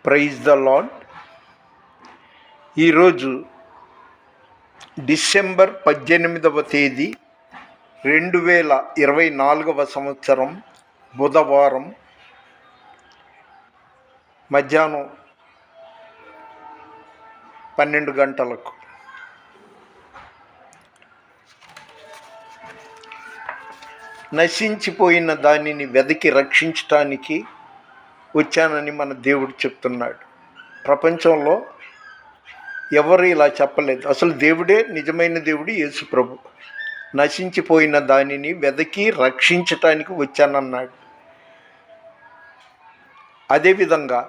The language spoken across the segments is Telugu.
Praise the Lord. ఈరోజు డిసెంబర్ 18వ తేదీ 2024 సంవత్సరం బుధవారం మధ్యాహ్నం 12 గంటలకు నశించిపోయిన దానిని వెతికి రక్షించటానికి వచ్చానని మన దేవుడు చెప్తున్నాడు. ప్రపంచంలో ఎవరు ఇలా చెప్పలేదు. అసలు దేవుడే నిజమైన దేవుడు యేసు ప్రభు. నశించిపోయిన దానిని వెతికి రక్షించటానికి వచ్చానన్నాడు. అదేవిధంగా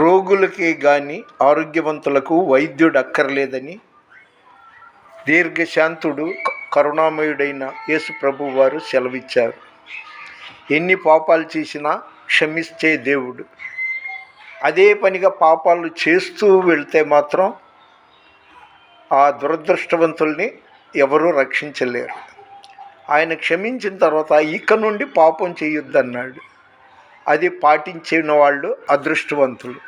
రోగులకే కానీ ఆరోగ్యవంతులకు వైద్యుడు అక్కర్లేదని దీర్ఘశాంతుడు కరుణామయుడైన యేసు ప్రభు వారు సెలవిచ్చారు. ఎన్ని పాపాలు చేసినా క్షమించే దేవుడు. అదే పనిగా పాపాలు చేస్తూ వెళ్తే మాత్రం ఆ దురదృష్టవంతుల్ని ఎవరూ రక్షించలేరు. ఆయన క్షమించిన తర్వాత ఇక నుండి పాపం చేయొద్దన్నాడు. అది పాటించిన వాళ్ళు అదృష్టవంతులు.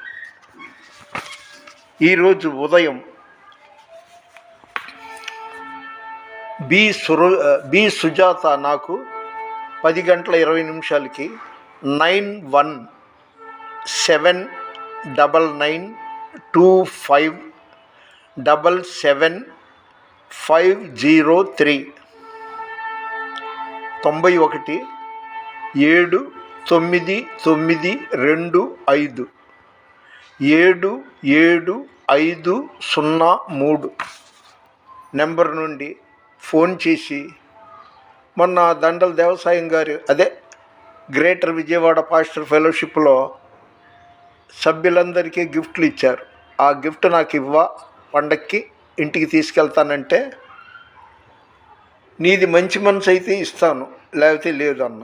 ఈరోజు ఉదయం బి సుజాత నాకు 10:20 917925770503 917925 నెంబర్ నుండి ఫోన్ చేసి మొన్న దండల దేవసాయం గారు గ్రేటర్ విజయవాడ పాస్టర్ ఫెలోషిప్లో సభ్యులందరికీ గిఫ్ట్లు ఇచ్చారు. ఆ గిఫ్ట్ నాకు పండక్కి ఇంటికి తీసుకెళ్తానంటే, నీది మంచి మనసు అయితే ఇస్తాను, లేకపోతే లేదు అన్న.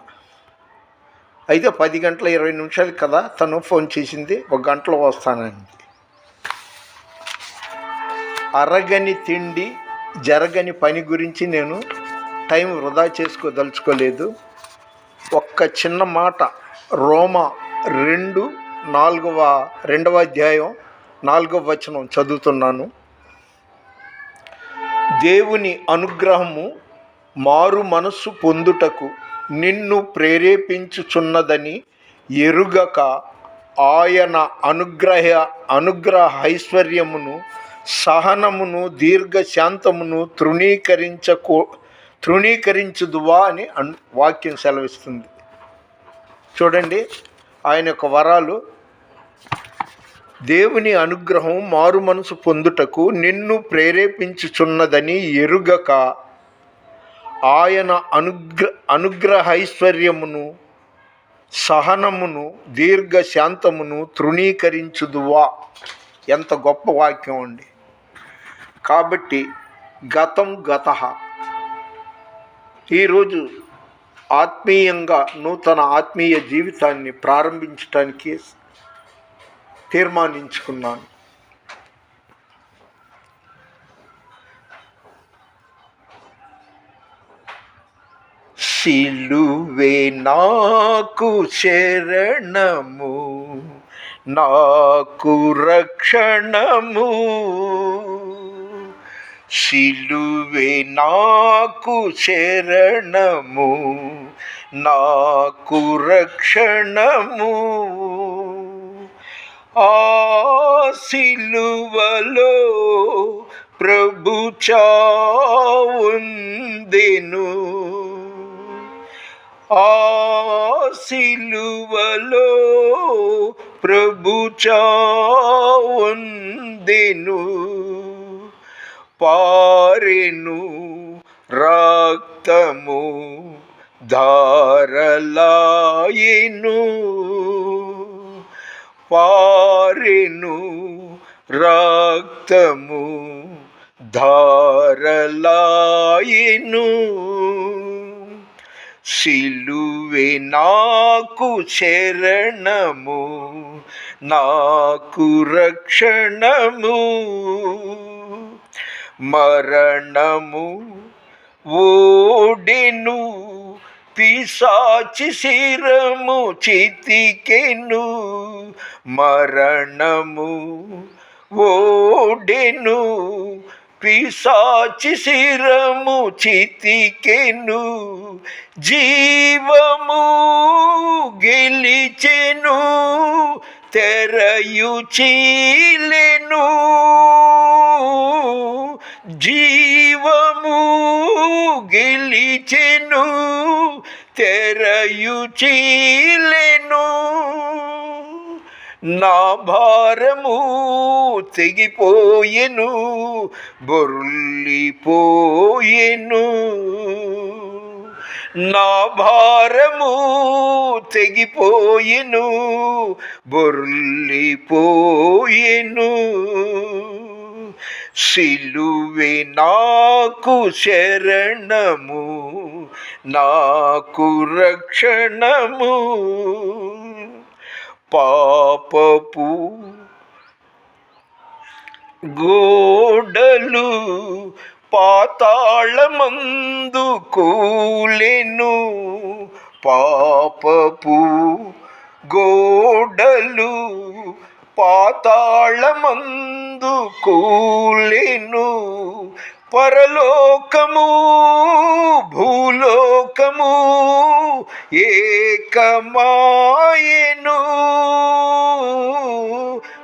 అయితే 10:20 కదా తను ఫోన్ చేసింది. 1 గంటలో వస్తానండి. అరగని తిండి జరగని పని గురించి నేను టైం వృధా చేసుకోదలుచుకోలేదు. ఒక్క చిన్న మాట, రోమా 2వ అధ్యాయం 4వ వచనం చదువుతున్నాను. దేవుని అనుగ్రహము మారు మనస్సు పొందుటకు నిన్ను ప్రేరేపించుచున్నదని ఎరుగక ఆయన అనుగ్రహ ఐశ్వర్యమును సహనమును దీర్ఘశాంతమును తృణీకరించుదువా అని వాక్యం సెలవిస్తుంది. చూడండి, ఆయన యొక్క వరాలు. దేవుని అనుగ్రహం మారు మనసు పొందుటకు నిన్ను ప్రేరేపించుచున్నదని ఎరుగక ఆయన అనుగ్రహ ఐశ్వర్యమును సహనమును దీర్ఘశాంతమును తృణీకరించుదువా. ఎంత గొప్ప వాక్యం అండి. కాబట్టి గతః. ఈరోజు ఆత్మీయంగా నూతన ఆత్మీయ జీవితాన్ని ప్రారంభించడానికి తీర్మానించుకున్నాను. సిలువే నాకు శరణము, నాకు రక్షణము. సిలువే నాకు శరణము, నాకు రక్షణము. ఆ సిలువలో ప్రభు చావుందెను, ఆ సిలువలో ప్రభు చావుందెను. పారెను రక్తము ధారలాయెను, పారెను రక్తము ధారలాయెను. సిలువే నాకు శరణము, నాకు రక్షణము. మరణము ఓడెను పిశాచి శిరము చితికెను, మరణము ఓడెను. పిశాచి శిరము చితికెను, జీవము గెలిచెను, తెరయు చీలెను. జీవము గెలిచెను, తెరయు చీలెను. నా భారము తెగిపోయెను, బొర్లిపోయెను. నా భారము తెగిపోయెను, బొర్లిపోయెను. సిలువే నాకు శరణము, నాకు రక్షణము. పాపపు గోడలు పాతాళమందు కూలెను, పాపపు గోడలు పాతాళమందు కూలెను. పరలోకము భూలోకము ఏకమాయెను,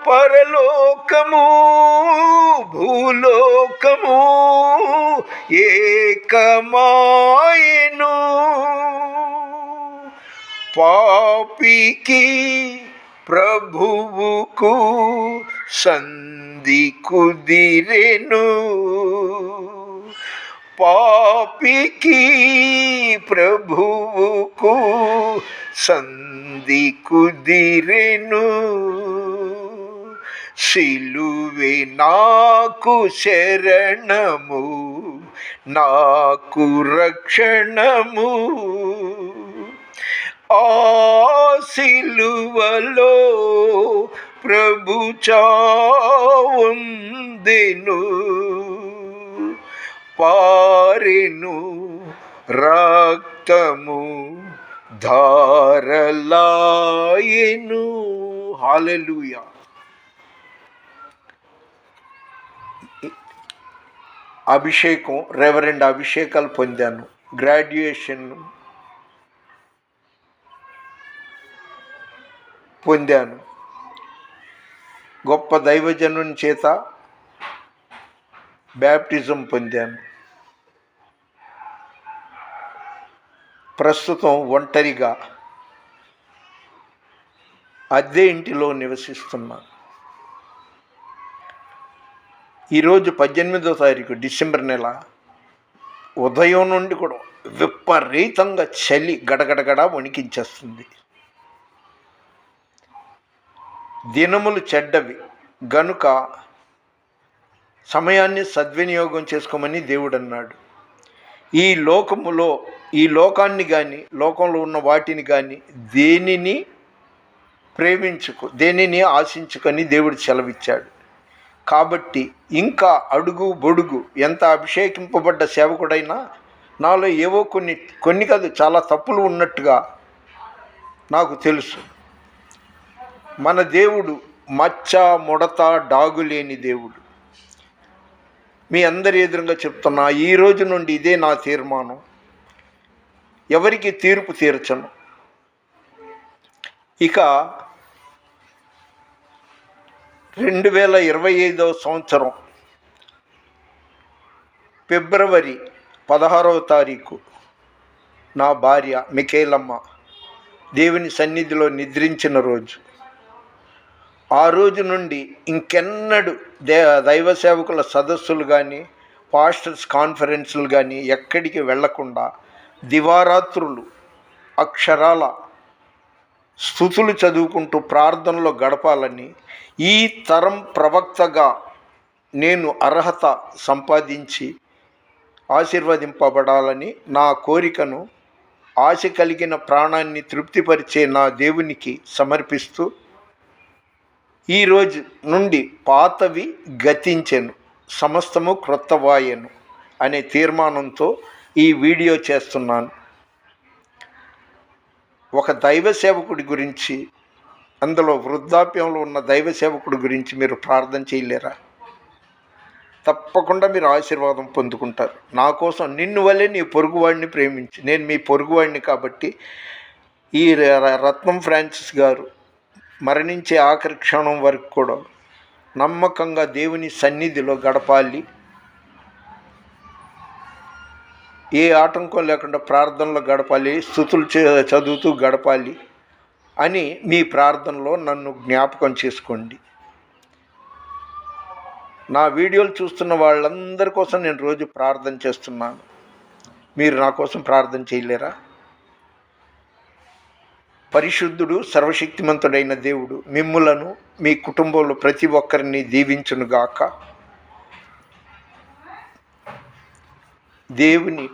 పరలోకము భూలోకము ఏకమాయెను. పాపికి ప్రభువుకు సంధి కుదిరెను, పాపికి ప్రభువుకు సంధి కుదిరెను. సిలువే నాకు శరణము, నాకు రక్షణము. ఆ సిలువలో ప్రభు చావుందెను, పారెను రక్తము ధారలాయెను. హల్లెలూయా. అభిషేకం, రెవరెండ్ అభిషేకాలు పొందాను, గ్రాడ్యుయేషన్ పొందాను, గొప్ప దైవజనుని చేత బ్యాప్టిజం పొందాను. ప్రస్తుతం ఒంటరిగా అద్దె ఇంటిలో నివసిస్తున్నాను. ఈరోజు 18వ తారీఖు డిసెంబర్ నెల. ఉదయం నుండి కూడా విపరీతంగా చలి గడగడగడ వణికించేస్తుంది. దినములు చెడ్డవి గనుక సమయాన్ని సద్వినియోగం చేసుకోమని దేవుడు అన్నాడు. ఈ లోకములో, ఈ లోకాన్ని కానీ, లోకంలో ఉన్న వాటిని కానీ దేనిని ప్రేమించుకు, దేనిని ఆశించుకొని దేవుడు సెలవిచ్చాడు. కాబట్టి ఇంకా అడుగు బొడుగు ఎంత అభిషేకింపబడ్డ సేవకుడైనా నాలో ఏవో కొన్ని కాదు చాలా తప్పులు ఉన్నట్టుగా నాకు తెలుసు. మన దేవుడు మచ్చ ముడత డాగు లేని దేవుడు. మీ అందరి ఎదురుగా చెప్తున్నా, ఈ రోజు నుండి ఇదే నా తీర్మానం. ఎవరికి తీర్పు తీర్చను. ఇక 2025వ సంవత్సరం ఫిబ్రవరి 16వ తారీఖు నా భార్య మిఖేలమ్మ దేవుని సన్నిధిలో నిద్రించిన రోజు. ఆ రోజు నుండి ఇంకెన్నడూ దైవ సేవకుల సదస్సులు కానీ, పాస్టర్స్ కాన్ఫరెన్సులు కానీ ఎక్కడికి వెళ్లకుండా దివారాత్రులు అక్షరాల స్తుతులు చదువుకుంటూ ప్రార్థనలో గడపాలని, ఈ తరం ప్రవక్తగా నేను అర్హత సంపాదించి ఆశీర్వదింపబడాలని నా కోరికను ఆశ కలిగిన ప్రాణాన్ని తృప్తిపరిచే నా దేవునికి సమర్పిస్తూ, ఈరోజు నుండి పాతవి గతించెను, సమస్తము క్రొత్తవాయెను అనే తీర్మానంతో ఈ వీడియో చేస్తున్నాను. ఒక దైవ సేవకుడి గురించి, అందులో వృద్ధాప్యంలో ఉన్న దైవ సేవకుడి గురించి మీరు ప్రార్థన చేయలేరా? తప్పకుండా మీరు ఆశీర్వాదం పొందుకుంటారు. నా కోసం నిన్ను వల్లే నీ పొరుగువాడిని ప్రేమించి, నేను మీ పొరుగువాడిని కాబట్టి ఈ రత్నం ఫ్రాన్సిస్ గారు మరణించే ఆఖరి క్షణం వరకు కూడా నమ్మకంగా దేవుని సన్నిధిలో గడపాలి, ఏ ఆటంకం లేకుండా ప్రార్థనలో గడపాలి, స్తుతులు చదువుతూ గడపాలి అని మీ ప్రార్థనలో నన్ను జ్ఞాపకం చేసుకోండి. నా వీడియోలు చూస్తున్న వాళ్ళందరి కోసం నేను రోజు ప్రార్థన చేస్తున్నాను. మీరు నా కోసం ప్రార్థన చేయలేరా? పరిశుద్ధుడు సర్వశక్తిమంతుడైన దేవుడు మిమ్ములను, మీ కుటుంబంలో ప్రతి ఒక్కరిని దీవించునుగాక. దేవుని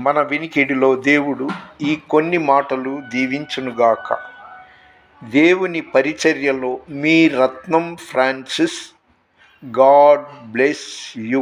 మన వినికిడిలో దేవుడు ఈ కొన్ని మాటలు దీవించునుగాక. దేవుని పరిచర్యలో మీ రత్నం ఫ్రాన్సిస్. God bless you.